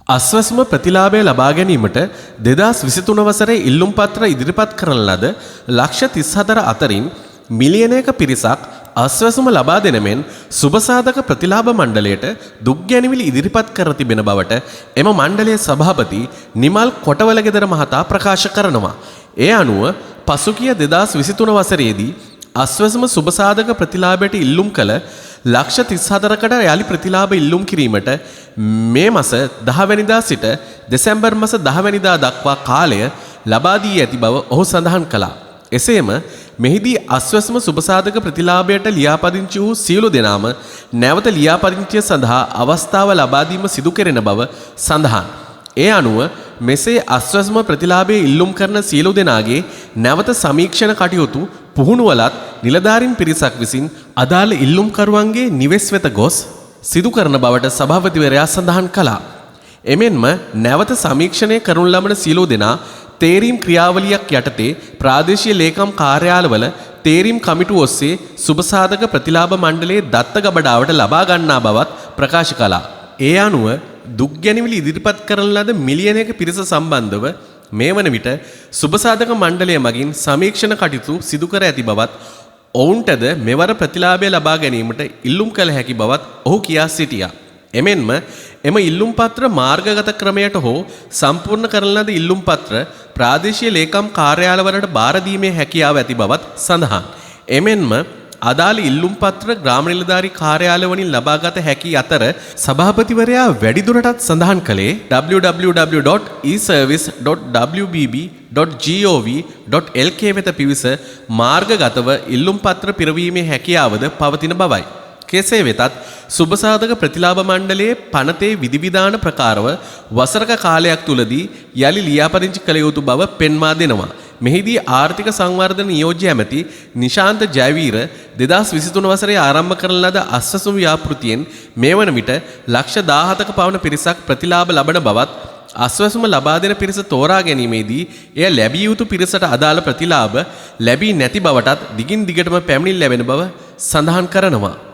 අස්වැස්ම ප්‍රතිලාභය ලබා ගැනීමට 2023 වසරේ ඉල්ලුම් පත්‍ර ඉදිරිපත් කරන ලද ලක්ෂ 34 අතරින් මිලියනයක පිරිසක් අස්වැසුම ලබා දෙන මෙන් සුබසාධක ප්‍රතිලාභ මණ්ඩලයට දුක් ගැනවිලි ඉදිරිපත් කර තිබෙන බවට එම මණ්ඩලයේ සභාපති නිමල් කොටවලගෙදර මහතා ප්‍රකාශ කරනවා. ඒ අනුව පසුගිය 2023 වසරේදී අස්වැසුම සුබසාධක ප්‍රතිලාභයට ඉල්ලුම් කළ ලක්ෂ 34කට යලි ප්‍රතිලාභ ඉල්ලුම් කිරීමට මේ මාස 10 වෙනිදා සිට දෙසැම්බර් මාස 10 වෙනිදා දක්වා කාලය ලබා දී ඇති බව ඔහු සඳහන් කළා. එසේම මෙහිදී අස්වැසුම සුබසාධක ප්‍රතිලාභයට ලියාපදිංචි වූ සියලු දෙනාම නැවත ලියාපදිංචිය සඳහා අවස්ථාව ලබා දීම සිදු කෙරෙන බව සඳහන්. ඒ අනුව මෙසේ අස්වැසුම ප්‍රතිලාභයේ ඉල්ලුම් කරන සියලු දෙනාගේ නැවත සමීක්ෂණ කටයුතු පුහුණුවලත් නිලධාරීන් පිරිසක් විසින් අදාළ ඉල්ලුම්කරුවන්ගේ නිවෙස් වෙත ගොස් සිදු කරන බවට සභාපතිවරයා සඳහන් කළා. එමෙන්ම නැවත සමීක්ෂණය කරනු ලබන සියලු දෙනා තේරීම් ක්‍රියාවලියක් යටතේ ප්‍රාදේශීය ලේකම් කාර්යාලවල තේරීම් කමිටුව ඔස්සේ සුබසාධක ප්‍රතිලාභ මණ්ඩලයේ දත්ත ගබඩාවට ලබා ගන්නා බවත් ප්‍රකාශ කළා. ඒ අනුව දුක් ගැනවිලි ඉදිරිපත් කරන ලද මිලියනයක පිරිස සම්බන්ධව මේ වන විට සුබසාධක මණ්ඩලය මගින් සමීක්ෂණ කටයුතු සිදු කර ඇති බවත් ඔවුන්ටද මෙවර ප්‍රතිලාභය ලබා ගැනීමට ඉල්ලුම් කළ හැකි බවත් ඔහු කියා සිටියා. එමෙන්ම එම ඉල්ලුම් පත්‍ර මාර්ගගත ක්‍රමයට හෝ සම්පූර්ණ කරන ලද ඉල්ලුම් පත්‍ර ප්‍රාදේශීය ලේකම් කාර්යාලවලට බාර දීමේ හැකියාව ඇති බවත් සඳහන්. එමෙන්ම අදාළ ඉල්ලුම් පත්‍ර ග්‍රාම නිලධාරී කාර්යාලවලින් ලබාගත හැකි අතර සභාපතිවරයා වැඩිදුරටත් සඳහන් කළේ www.eservice.wbb.gov.lk වෙත පිවිස මාර්ගගතව ඉල්ලුම් පත්‍ර පිරවීමේ හැකියාවද පවතින බවයි. කෙසේ වෙතත් සුබසාධක ප්‍රතිලාභ මණ්ඩලයේ පනතේ විධිවිධාන ප්‍රකාරව වසරක කාලයක් තුලදී යලි ලියාපදිංචි කළ යුතු බව පෙන්වා දෙනවා. මෙහිදී ආර්ථික සංවර්ධන නියෝජ්‍ය ඇමති නිශාන්ත ජයවීර 2023 වසරේ ආරම්භ කරන ලද අස්වැසුම් ව්‍යාපෘතියෙන් මේ වන විට ලක්ෂ 17ක පවන පිරිසක් ප්‍රතිලාභ ලබන බවත් අස්වැසුම ලබා දෙන පිරිස තෝරා ගැනීමේදී එය ලැබිය යුතු පිරිසට අදාළ ප්‍රතිලාභ ලැබී නැති බවටත් දිගින් දිගටම පැමිණිලි ලැබෙන බව සඳහන් කරනවා.